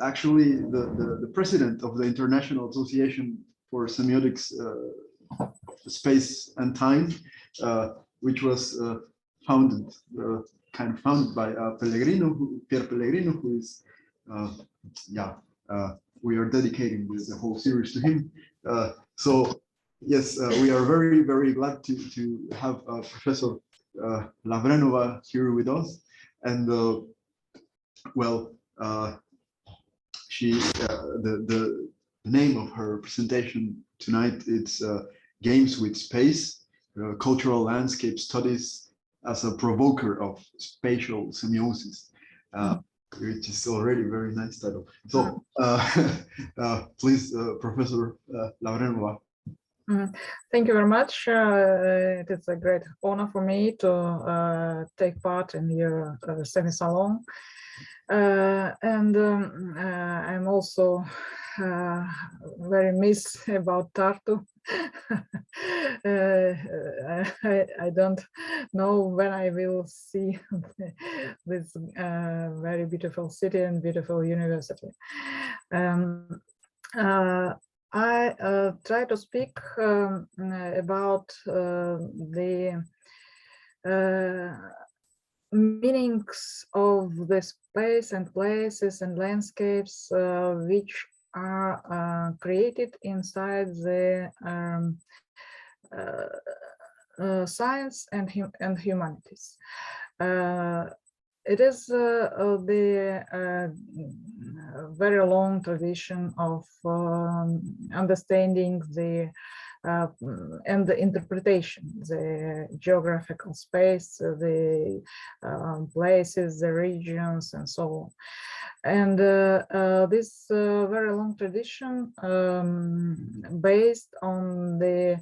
actually the president of the International Association for Semiotics Space and Time, which was founded by Pierre Pellegrino, who is we are dedicating the whole series to him. So yes, we are very glad to have Professor Lavrenova here with us, and she the name of her presentation tonight, it's Games with Space, Cultural Landscape Studies as a Provoker of Spatial Semiosis, which is already a very nice title. So please, Professor Lavrenova. Thank you very much. It is a great honor for me to take part in your Semiosalong. And I'm also very missed about Tartu. I don't know when I will see this very beautiful city and beautiful university. I try to speak about the meanings of the space and places and landscapes which are created inside the science and humanities. It is the very long tradition of understanding the and the interpretation, the geographical space, the places, the regions, and so on. And this very long tradition based on the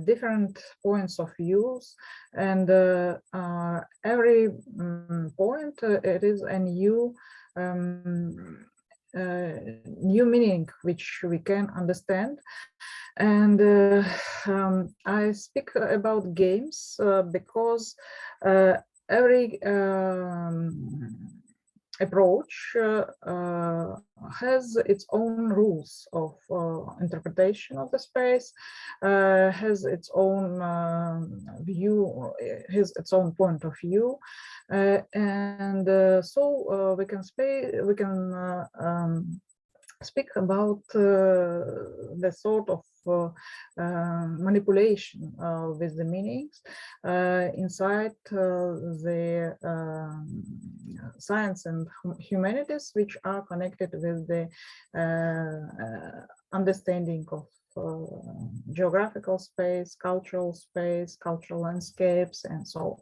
different points of views, and every point it is a new meaning which we can understand. And I speak about games because every approach has its own rules of interpretation of the space, has its own view, has its own point of view, and so we can speak about the sort of manipulation with the meanings inside the science and humanities, which are connected with the understanding of geographical space, cultural landscapes, and so on.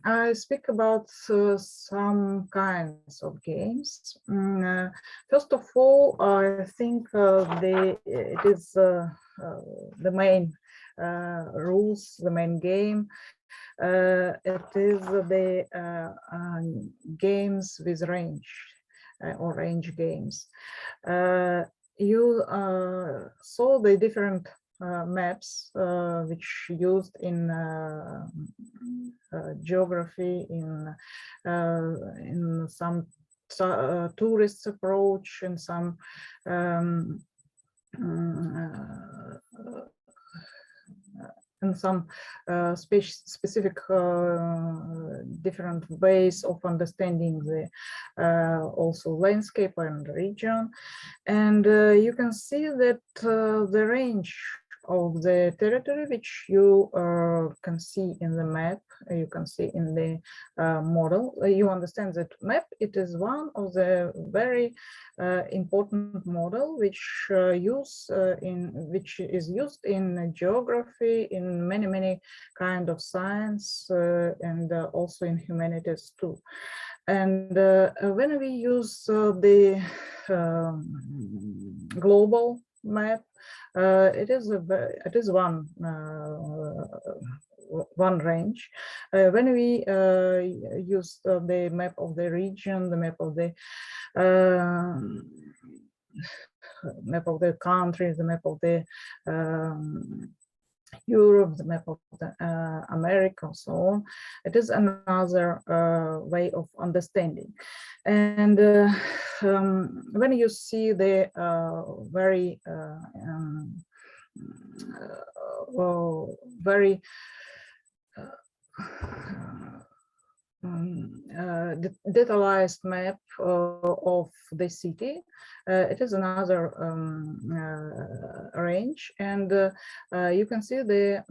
I speak about some kinds of games. First of all, I think it is the main rules, the main game. It is the games with range or range games. You saw the different maps which used in geography, in some tourist approach, and some specific different ways of understanding the also landscape and region. And you can see that the range of the territory which you can see in the map, you can see in the model. You understand that map, it is one of the very important model which is used in geography, in many kind of science, and also in humanities too. And when we use the global map, it is one range. When we use the map of the region, the map of the country, the map of the Europe, the map of America, and so on. It is another way of understanding. And when you see the very detailed map of the city. It is another range, and you can see the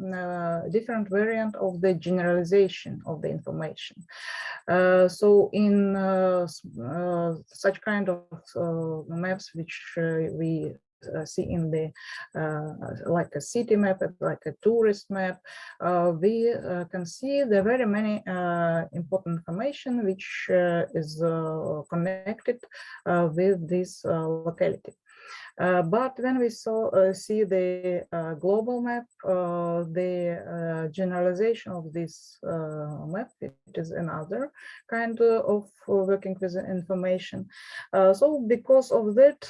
different variant of the generalization of the information. So in such kind of maps which we see in the like a city map, like a tourist map, we can see the very many important information which is connected with this locality. But when we see the global map, the generalization of this map, it is another kind of working with information. So because of that,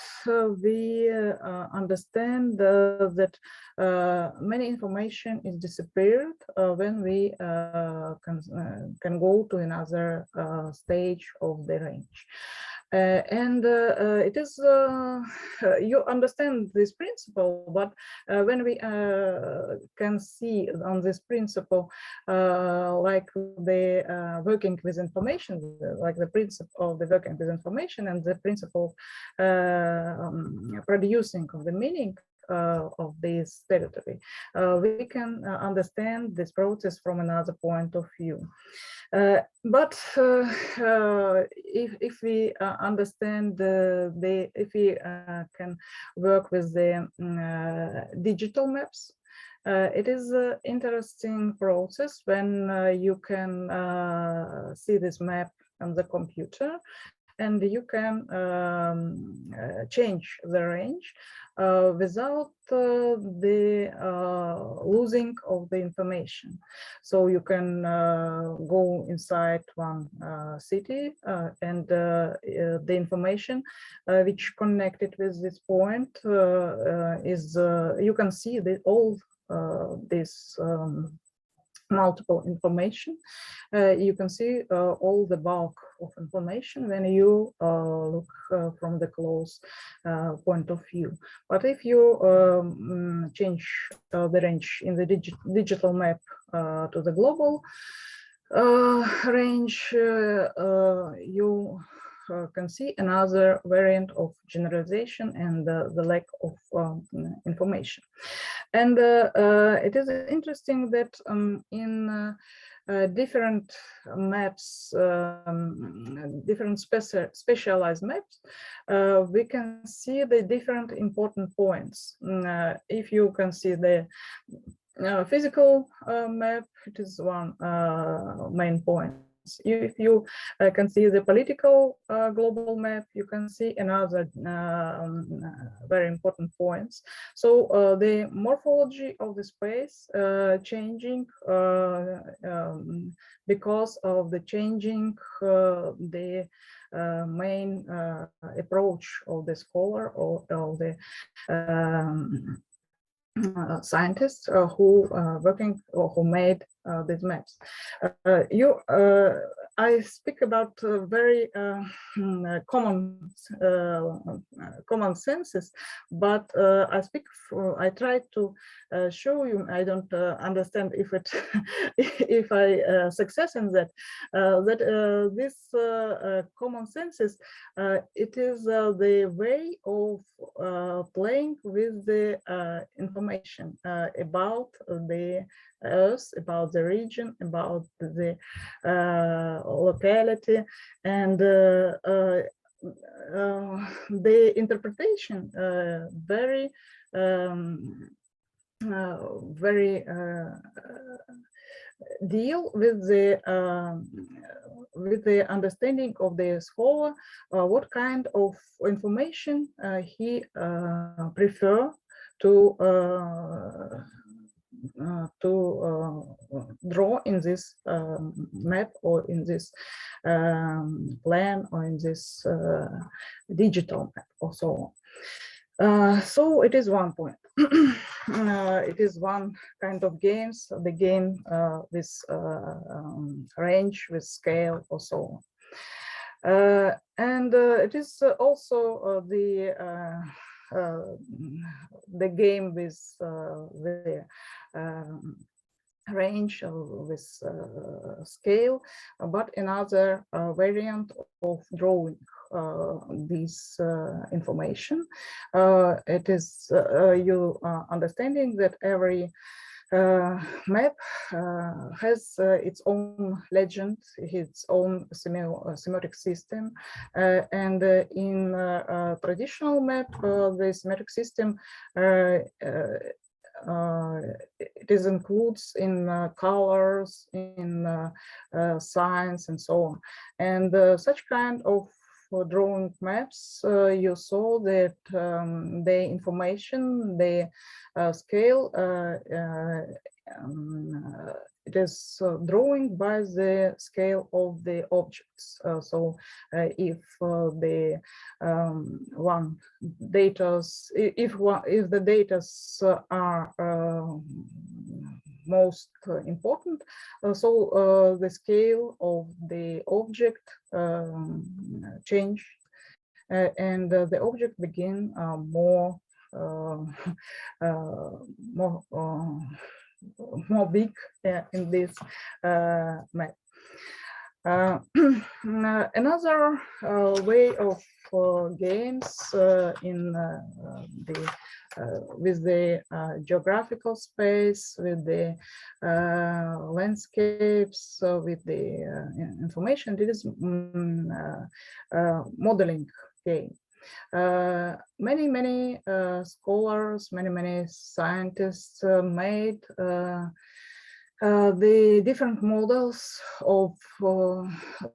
we understand that many information is disappeared when we can go to another stage of the range. And it is, you understand this principle, but when we can see on this principle, like the working with information, like the principle of the working with information and the principle producing of the meaning of this territory, we can understand this process from another point of view. But if we understand if we can work with the digital maps, it is an interesting process when you can see this map on the computer, and you can change the range without the losing of the information. So you can go inside one city and the information which connected with this point is, you can see all this multiple information. You can see all the bulk of information when you look from the close point of view. But if you change the range in the digital map to the global range, you can see another variant of generalization and the lack of information. And it is interesting that in different maps, different specialized maps, we can see the different important points. If you can see the physical map, it is one main point. If you can see the political global map, you can see another very important points. So the morphology of the space changing because of the changing the main approach of the scholar or of the scientists who working or who made these maps. I speak about very common senses, but I try to show you. I don't understand if it if I success in that. This common senses, it is the way of playing with the information about the Earth, about the region, about the locality, and the interpretation very deal with the understanding of the scholar, what kind of information he prefer to draw in this map or in this plan or in this digital map or so on. So it is one point. It is one kind of games, the game with range, with scale, or so on. And it is also the game with the range with scale, but another variant of drawing this information. It is you understanding that every map has its own legend, its own semiotic system, and in traditional map, the semiotic system it is includes in colors, in signs, and so on. And such kind of drawing maps, you saw that the information, the scale, it is drawing by the scale of the objects. So if the one datas, if the datas are most important, so the scale of the object change, and the object begin more more big in this map. Another way of games in the with the geographical space, with the landscapes, with the information, it is modeling game. Many scholars, many scientists made the different models of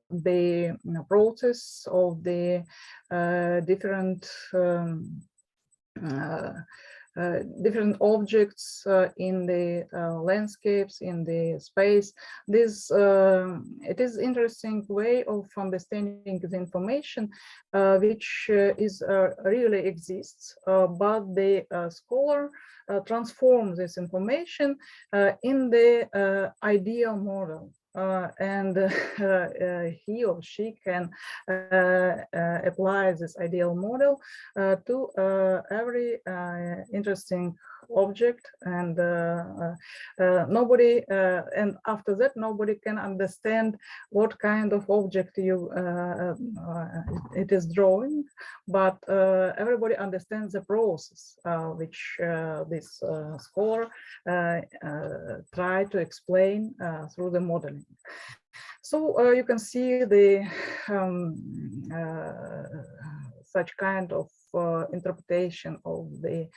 the process of the different different objects in the landscapes, in the space. This it is interesting way of understanding the information which is really exists, but the scholar transforms this information in the ideal model. And he or she can apply this ideal model to every interesting object, and nobody and after that nobody can understand what kind of object you it is drawing, but everybody understands the process which this scholar try to explain through the modeling. So you can see the such kind of interpretation of the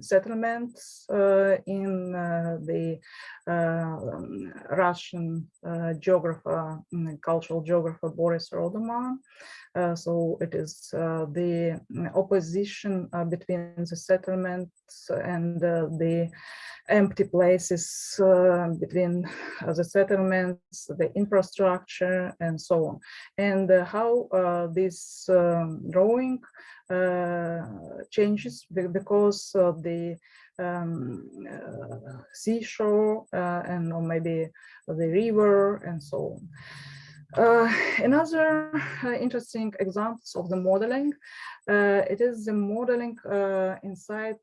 settlements in the Russian geographer, cultural geographer Boris Rodoman. So it is the opposition between the settlements and the empty places between the settlements, the infrastructure, and so on. And how this drawing changes because of the seashore and or maybe the river and so on. Another interesting examples of the modeling, it is the modeling inside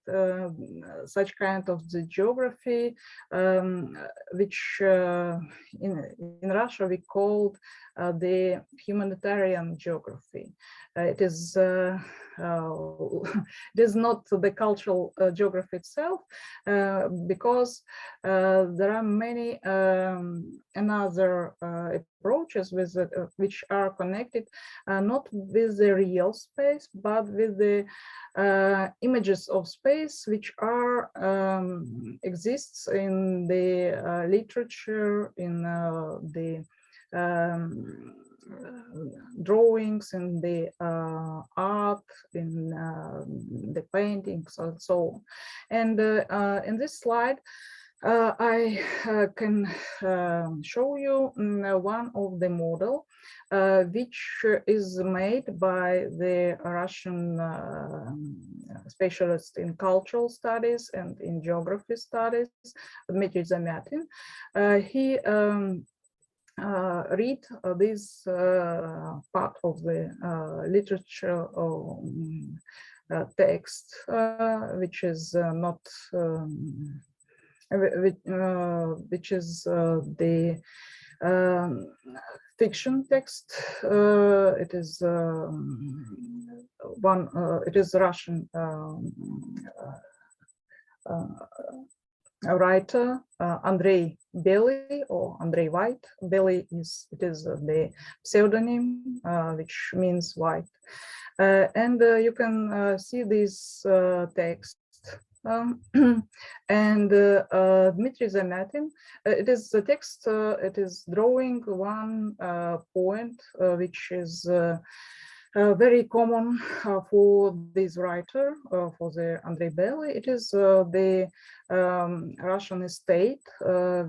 such kind of the geography, which in Russia we called the humanitarian geography. It is not the cultural geography itself, because there are many another approaches with which are connected not with the real space, but with the images of space which are exists in the literature, in the drawings, in the art, in the paintings, and so on. And in this slide, I can show you one of the model which is made by the Russian specialist in cultural studies and in geography studies, Dmitry Zamyatin. He read this part of the literature text, which is not which is the fiction text. It is it is Russian writer Andrei Belly or Andrei White. Belly is the pseudonym, which means white, and you can see this text. And Dmitry Zamyatin, it is the text. It is drawing one point, which is very common for this writer, for the Andrei Belly. It is the Russian estate,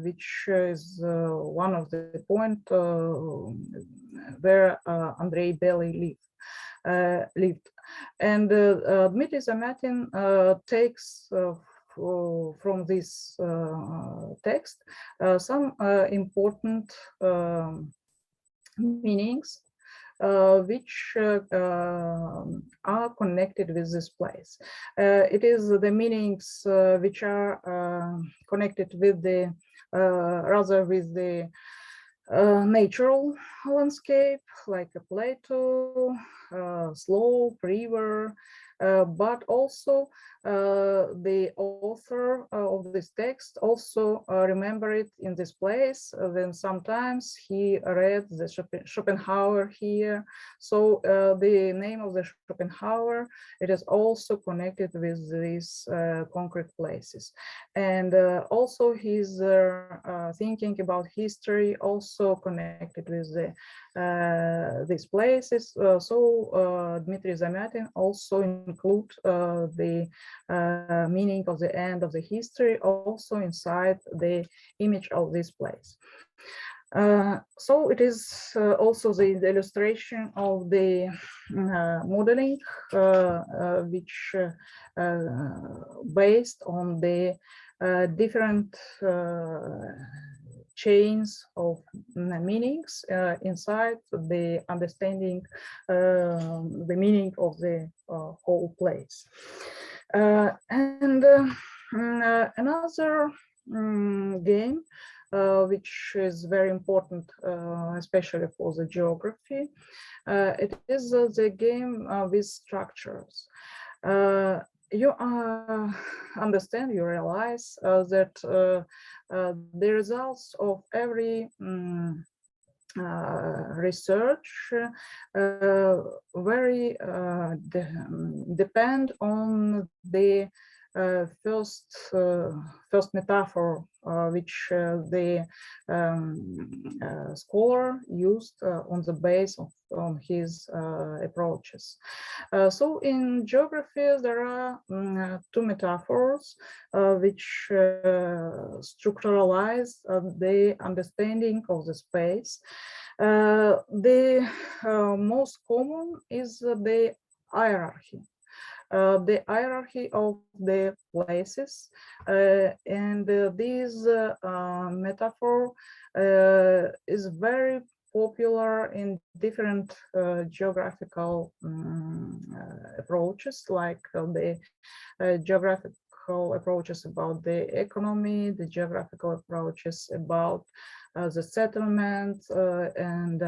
which is one of the point where Andrei Belly lived. And Dmitry Zamyatin takes from this text some important meanings which are connected with this place. It is the meanings which are connected with the rather with the natural landscape, like a plateau, slope, river, but also the author of this text also remember it in this place. Then sometimes he read the Schopenhauer here. So the name of the Schopenhauer, it is also connected with these concrete places. And also his thinking about history also connected with the these places. So Dmitry Zamyatin also include the meaning of the end of the history also inside the image of this place. So it is also the illustration of the modeling, which based on the different chains of meanings inside the understanding the meaning of the whole place. And another game which is very important, especially for the geography, it is the game with structures. You understand, you realize that the results of every research very depend on the first metaphor which the scholar used on the base of his approaches. So in geography there are two metaphors which structuralize the understanding of the space. The most common is the hierarchy. The hierarchy of the places, and this metaphor is very popular in different geographical approaches, like the geographical approaches about the economy, the geographical approaches about the settlement, and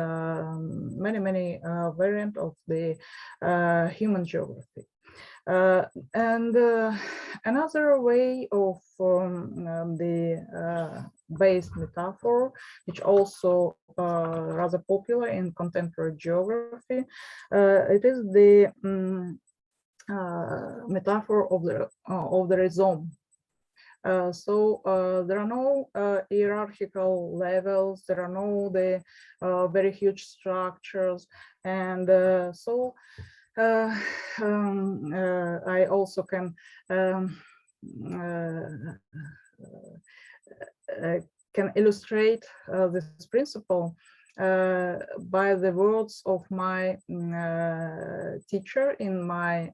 many variants of the human geography. And another way of the base metaphor, which also rather popular in contemporary geography, it is the metaphor of the rhizome. So there are no hierarchical levels, there are no the very huge structures, and so I also can illustrate this principle by the words of my teacher in my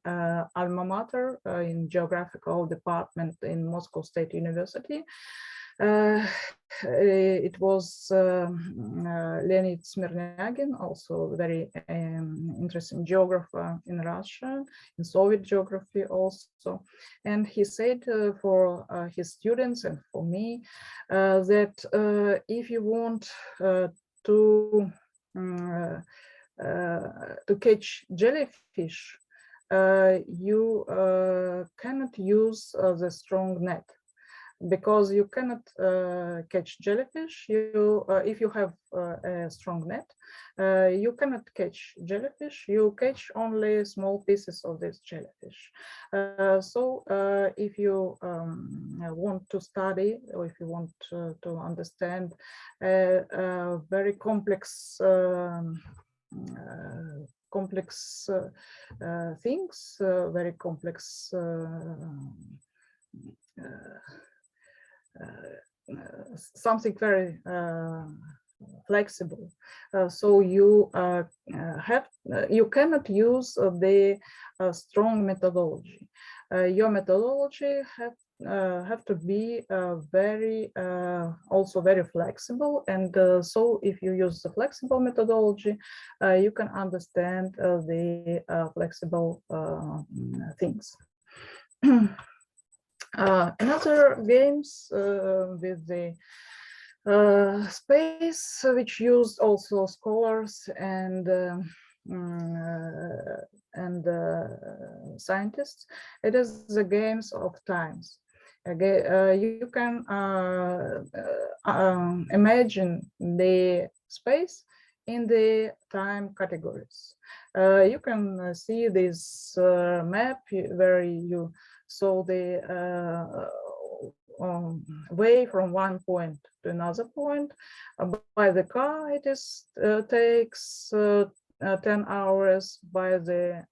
alma mater in geographical department in Moscow State University. It was Leonid Smirnyagin, also very interesting geographer in Russia, in Soviet geography also. And he said for his students and for me that if you want to catch jellyfish, you cannot use the strong net, because you cannot catch jellyfish. If you have a strong net, you cannot catch jellyfish. You catch only small pieces of this jellyfish. So if you want to study, or if you want to understand very complex things, very complex something very flexible. So you you cannot use the strong methodology. Your methodology have to be very also very flexible, and so if you use the flexible methodology, you can understand the flexible things. Another games with the space, which used also scholars and scientists, it is the games of times. You can imagine the space in the time categories. You can see this map where you saw the way from one point to another point. By the car, it takes 10 hours. By the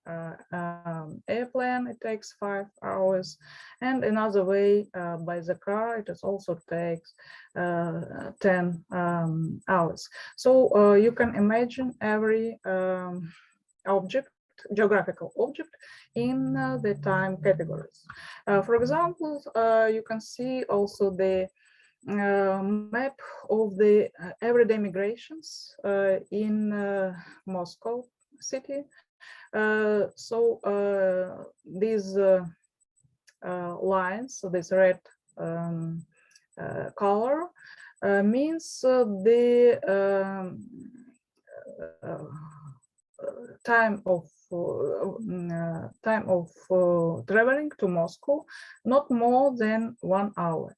airplane, it takes 5 hours. And another way, by the car, it also takes 10 hours. So you can imagine every geographical object in the time categories. For example, you can see also the map of the everyday migrations in Moscow city. So these lines, so this red color means the time of traveling to Moscow, not more than 1 hour.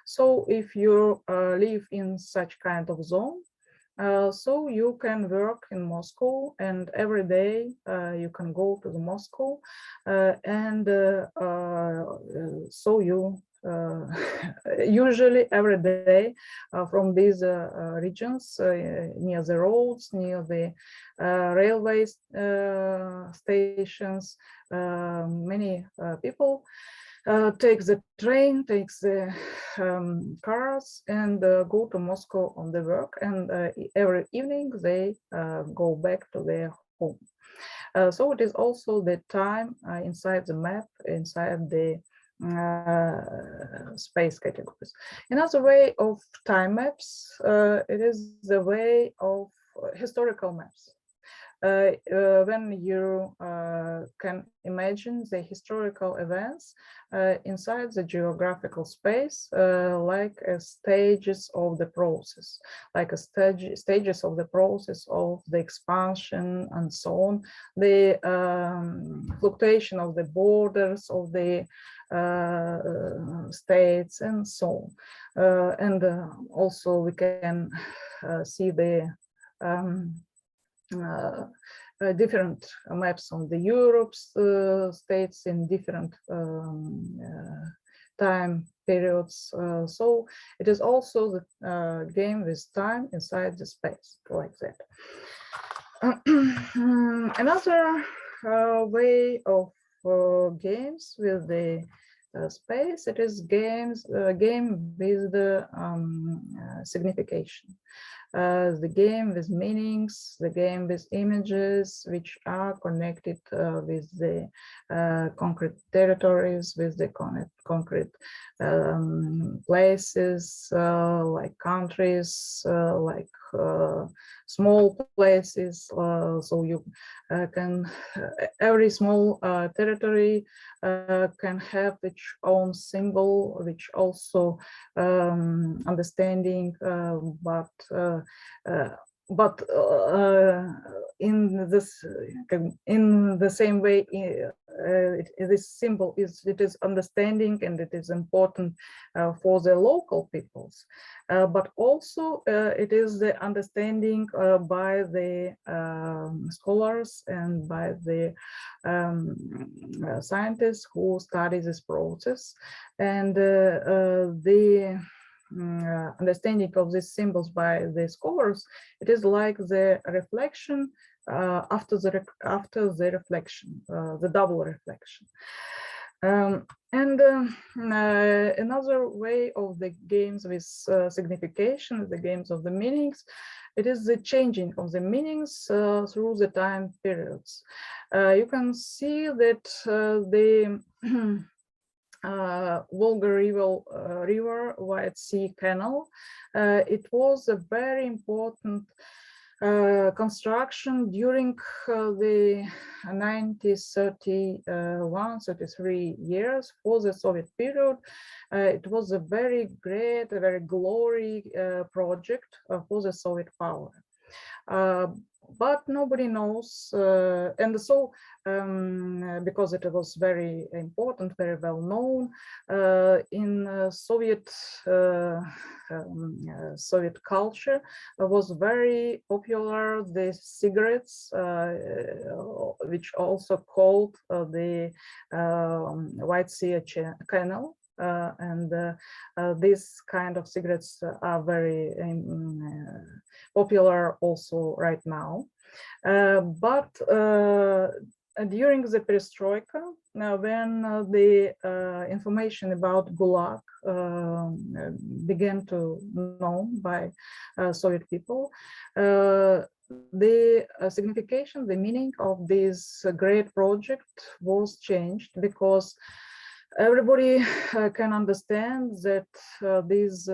So if you live in such kind of zone, so you can work in Moscow, and every day you can go to the Moscow, and so you usually every day from these regions near the roads, near the railway stations, many people take the train, takes the cars, and go to Moscow on the work, and every evening they go back to their home. So it is also the time inside the map, inside the space categories. Another way of time maps, it is the way of historical maps. When you can imagine the historical events inside the geographical space, like stages of the process, like stages of the process of the expansion and so on, the fluctuation of the borders of the states and so on. And also we can see the different maps on the Europe's states in different time periods. So it is also the game with time inside the space, like that. Another way of games with the space, it is game with the signification. the game with meanings, the game with images, which are connected with the concrete territories, with the concrete places, like countries, like small places. So you can, every small territory can have its own symbol, which also understanding, but in the same way, this symbol is understanding, and it is important for the local peoples, but also it is the understanding by the scholars and by the scientists who study this process, and the understanding of these symbols by the scholars, it is like the reflection after the reflection, the double reflection. Another way of the games with signification, the games of the meanings, it is the changing of the meanings through the time periods. You can see that the Volga River White Sea Canal, it was a very important construction during the 1931-33 years for the Soviet period. It was a very great, a very glory project for the Soviet power. But nobody knows, and so because it was very important, very well known in Soviet culture, was very popular the cigarettes, which also called the White Sea Canal. These kind of cigarettes are very popular also right now. But during the perestroika, when the information about Gulag began to known by Soviet people, the signification, the meaning of this great project was changed, because everybody can understand that this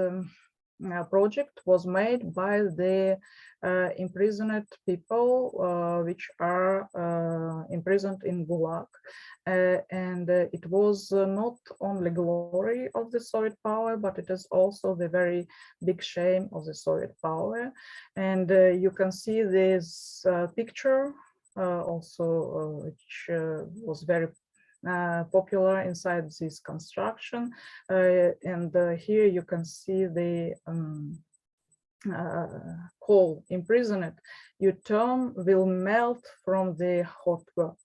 project was made by the imprisoned people which are imprisoned in Gulag. And it was not only glory of the Soviet power, but it is also the very big shame of the Soviet power. And you can see this picture also, which was very popular inside this construction, and here you can see the coal imprisoned. Your tongue will melt from the hot work.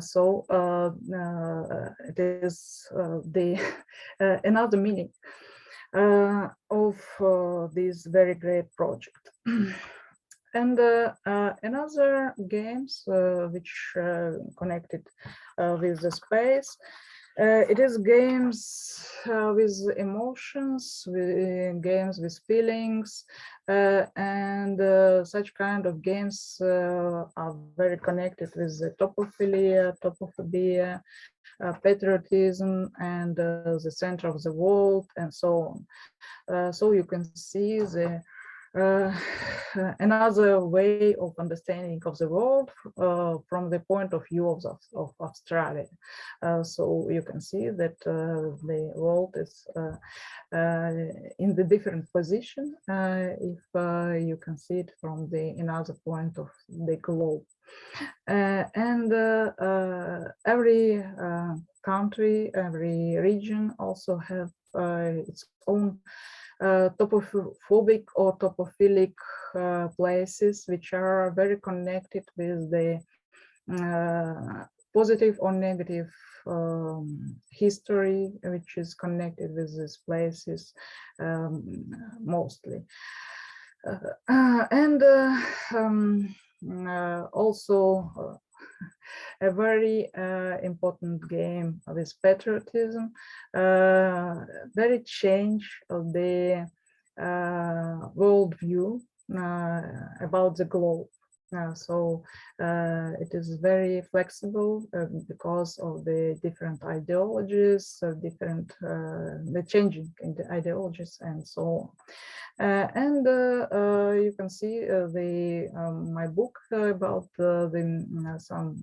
So it is the another meaning of this very great project. And another games which connected with the space, it is games with emotions, games with feelings, and such kind of games are very connected with the topophilia, topophobia, patriotism, and the center of the world, and so on. So you can see the another way of understanding of the world from the point of view of Australia. So you can see that the world is in the different position if you can see it from the another point of the globe. And every country, every region also have its own topophobic or topophilic places, which are very connected with the positive or negative history, which is connected with these places mostly. And also a very important game with patriotism, very change of the worldview about the globe. So it is very flexible because of the different ideologies, the changing in the ideologies and so on. And you can see my book about some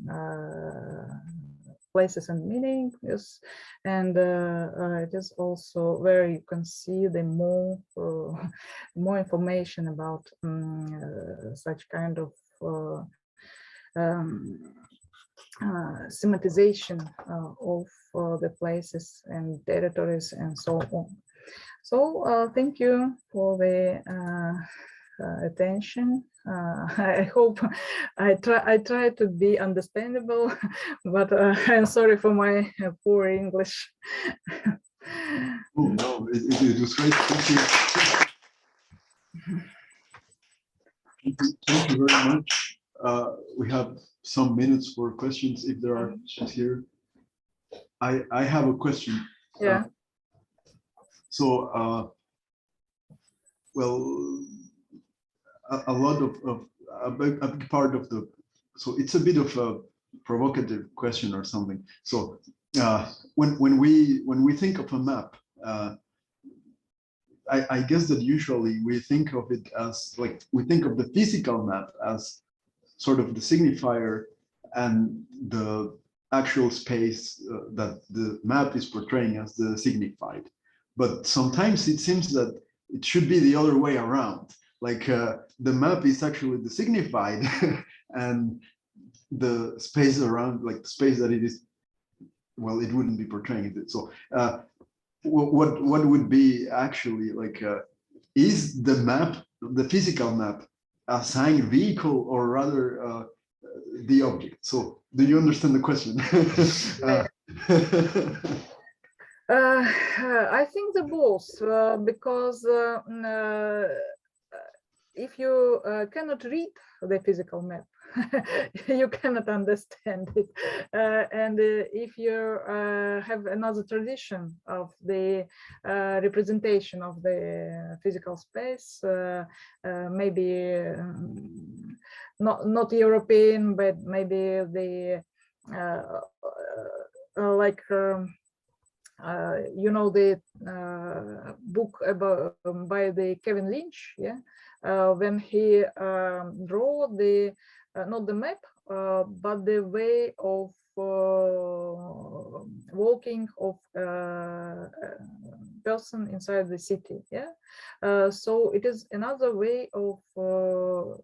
places and meanings, and it is also where you can see the more information about such kind of sematization of the places and territories and so on. So thank you for the attention. I hope I try to be understandable, but I'm sorry for my poor English. Oh, no, it was great. Thank you. Thank you very much. We have some minutes for questions if there are questions here. I have a question. Yeah. Well, a lot of a big part of the, so it's a bit of a provocative question or something. So when we think of a map, I guess that usually we think of it as like, we think of the physical map as sort of the signifier and the actual space that the map is portraying as the signified. But sometimes it seems that it should be the other way around. Like the map is actually the signified and the space around, like the space that it is, well, it wouldn't be portraying it. So what would be actually like, is the map, the physical map, a sign vehicle or rather the object? So do you understand the question? I think the both, because if you cannot read the physical map, you cannot understand it. And if you have another tradition of the representation of the physical space, maybe not European, but maybe the like you know, the book about by the Kevin Lynch, yeah, when he draw the not the map, but the way of walking of person inside the city, yeah. So it is another way of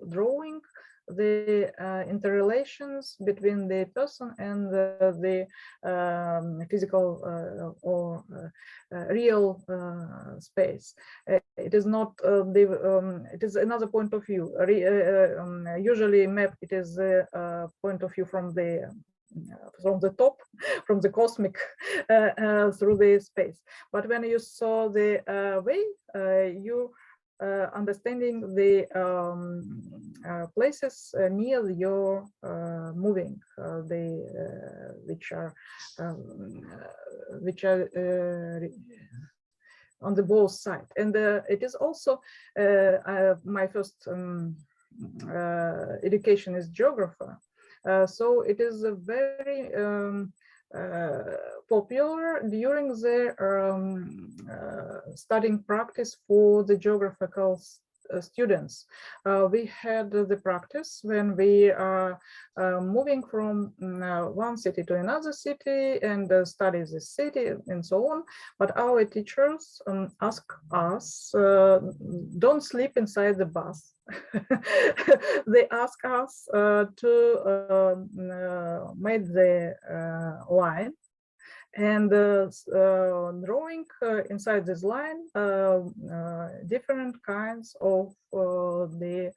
drawing the interrelations between the person and the physical or real space. It is not it is another point of view. Usually map, it is a point of view from the top, from the cosmic through the space. But when you saw the way, you understanding the places near your moving, which are on the both side. And it is also my first education is geographer. So it is a very popular during the studying practice for the geographical students. We had the practice when we are moving from one city to another city and study the city and so on. But our teachers ask us, don't sleep inside the bus. They ask us to make the line and drawing inside this line different kinds of the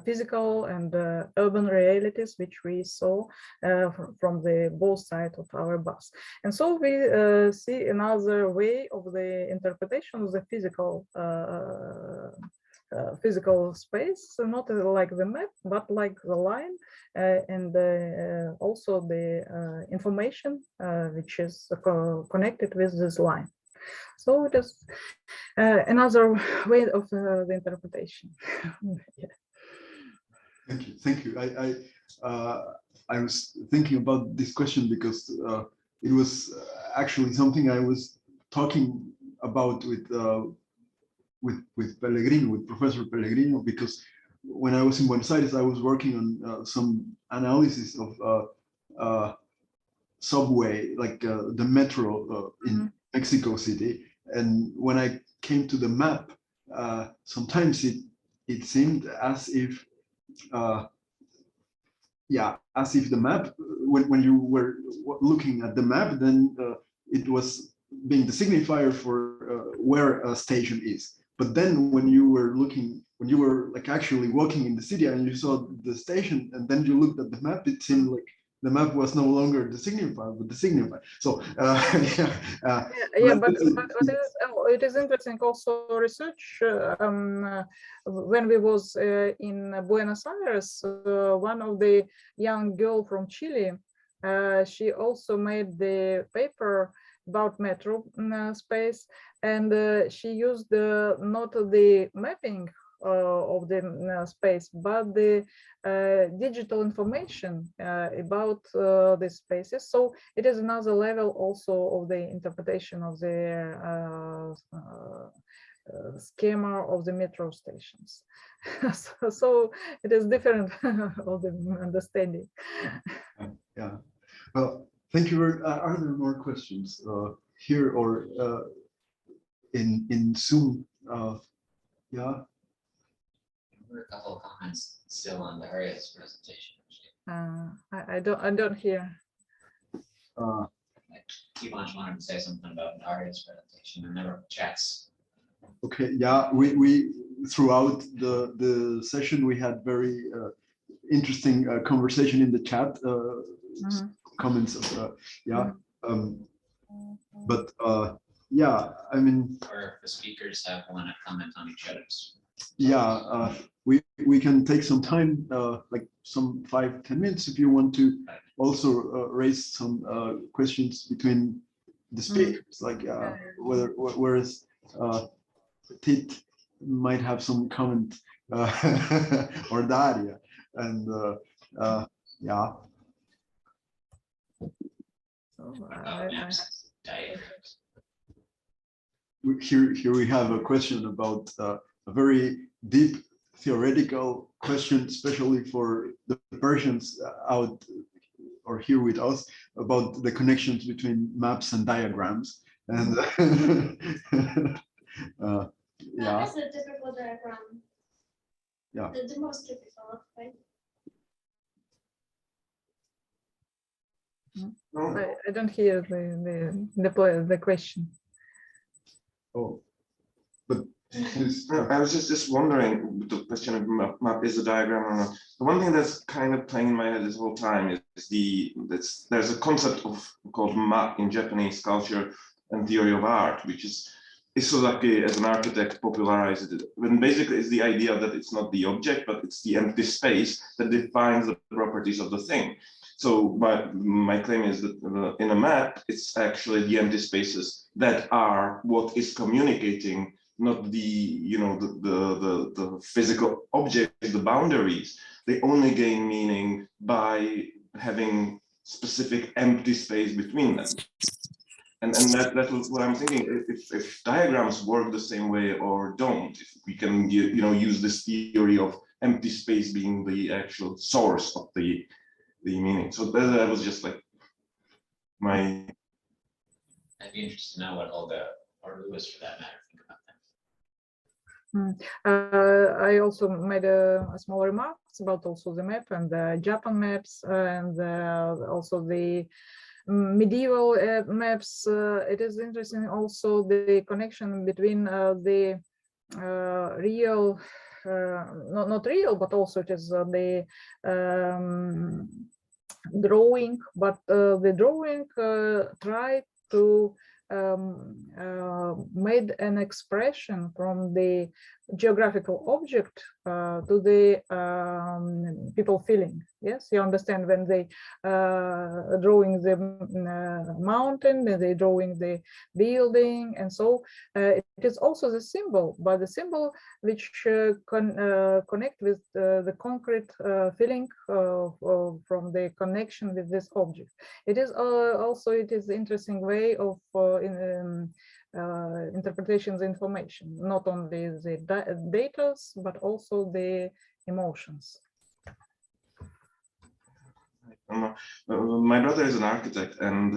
physical and urban realities which we saw from the both sides of our bus. And so we see another way of the interpretation of the physical space, not like the map, but like the line, and also the information which is connected with this line. So it is another way of the interpretation. Yeah. Thank you. Thank you. I was thinking about this question because it was actually something I was talking about with Pellegrino, with Professor Pellegrino, because when I was in Buenos Aires, I was working on some analysis of subway, like the metro in Mexico City. And when I came to the map, sometimes it seemed as if yeah, as if the map, when you were looking at the map, then it was being the signifier for where a station is. But then when you were looking, when you were like actually walking in the city and you saw the station, and then you looked at the map, it seemed like the map was no longer the signifier, but the signifier. So yeah, but it is interesting also research. When we was in Buenos Aires, one of the young girl from Chile, she also made the paper about metro space, and she used not the mapping of the space, but the digital information about the spaces. So it is another level also of the interpretation of the schema of the metro stations. So it is different of the understanding. Yeah. Well, thank you. Are there more questions here or in Zoom? Yeah. There were a couple of comments still on Daria's presentation. I don't hear. Like, Ivanch wanted to say something about Daria's presentation, and there were chats. Okay. Yeah. We throughout the session we had very interesting conversation in the chat. Comments. Yeah. But yeah. I mean. Or if the speakers want to comment on each other's. Yeah, we can take some time, like some 5-10 minutes, if you want to also raise some questions between the speakers, like whereas Tit might have some comment or Daria, and yeah. Here we have a question about a very deep theoretical question, especially for the Persians out or here with us, about the connections between maps and diagrams. And yeah. That's the typical diagram. Yeah. The most typical, right? I don't hear the question. Oh, but I was just wondering, the question of map is a diagram or not. The one thing that's kind of playing in my head this whole time is there's a concept called map in Japanese culture and theory of art, which is Isozaki as an architect popularized it. When basically it's the idea that it's not the object, but it's the empty space that defines the properties of the thing. So my claim is that in a map, it's actually the empty spaces that are what is communicating, not the physical objects, the boundaries. They only gain meaning by having specific empty space between them. And that was what I'm thinking. If diagrams work the same way or don't, if we can use this theory of empty space being the actual source of the meaning. So that was just like my. I'd be interested to know what Olga or Lewis, for that matter, think about that. I also made a small remarks about also the map and the Japan maps and also the medieval maps. It is interesting also the connection between the real, not real, but also it is the drawing, but the drawing tried to made an expression from the geographical object to the people feeling. Yes, you understand when they drawing the mountain, they drawing the building, and so it is also the symbol, but the symbol which connect with the concrete feeling from the connection with this object. It is also it is interesting way of interpretations information, not only the data, but also the emotions. My brother is an architect, and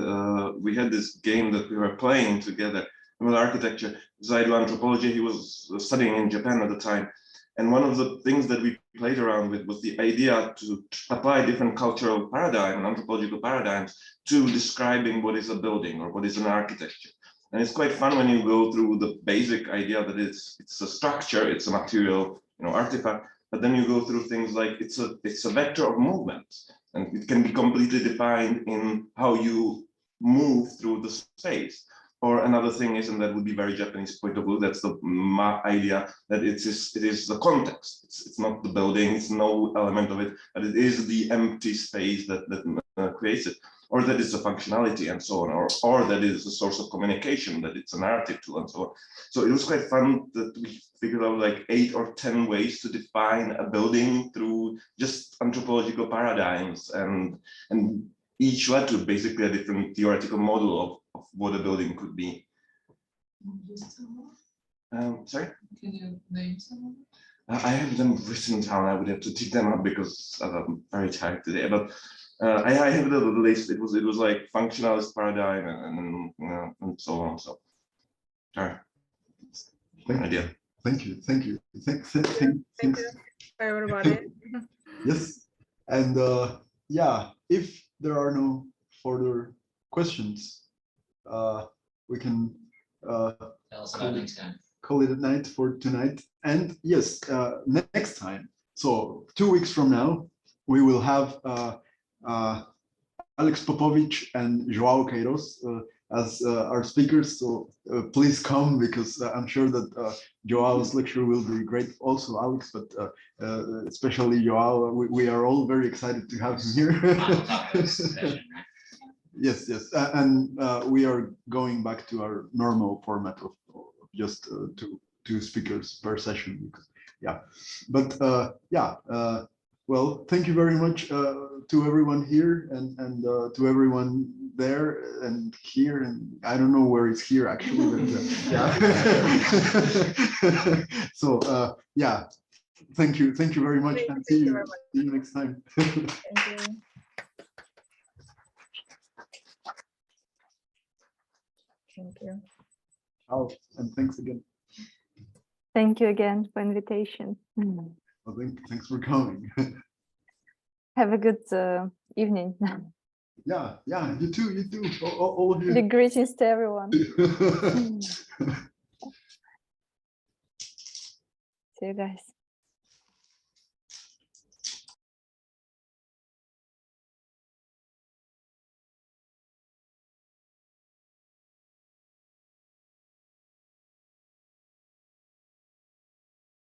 we had this game that we were playing together with architecture. So I do anthropology. He was studying in Japan at the time, and one of the things that we played around with was the idea to apply different cultural paradigms and anthropological paradigms to describing what is a building or what is an architecture. And it's quite fun when you go through the basic idea that it's a structure, it's a material, artifact, but then you go through things like it's a vector of movement, and it can be completely defined in how you move through the space. Or another thing is, and that would be very Japanese point of view, that's the idea that it is the context. It's not the building, it's no element of it, but it is the empty space that creates it. Or that is a functionality and so on, or that is a source of communication, that it's a narrative tool and so on. So it was quite fun that we figured out like 8 or 10 ways to define a building through just anthropological paradigms, and each led to basically a different theoretical model of what a building could be. Sorry? Can you name some? I have them written down. I would have to dig them up because I'm very tired today. But I have the list. It was like functionalist paradigm and so on. So, sorry. Thank you. Thank you. Thank you. Thank you, everybody. Yes, and yeah, if there are no further questions, we can Tell us about next time. call it a night for tonight. And yes, next time, so 2 weeks from now, we will have Alex Popovich and Joao Queiroz as our speakers. So please come, because I'm sure that Joao's lecture will be great. Also Alex, but especially Joao. We are all very excited to have him here. Yes, yes, and we are going back to our normal format of just two speakers per session. Because, yeah, but yeah. Well, thank you very much to everyone here and to everyone there and here, and I don't know where it's here actually, but yeah. So yeah, thank you very much, and see you next time. Thank you. Thank you. Oh, and thanks again. Thank you again for invitation. Well, thanks for coming. Have a good evening. Yeah, you too, all of you. Big greetings to everyone. See you guys.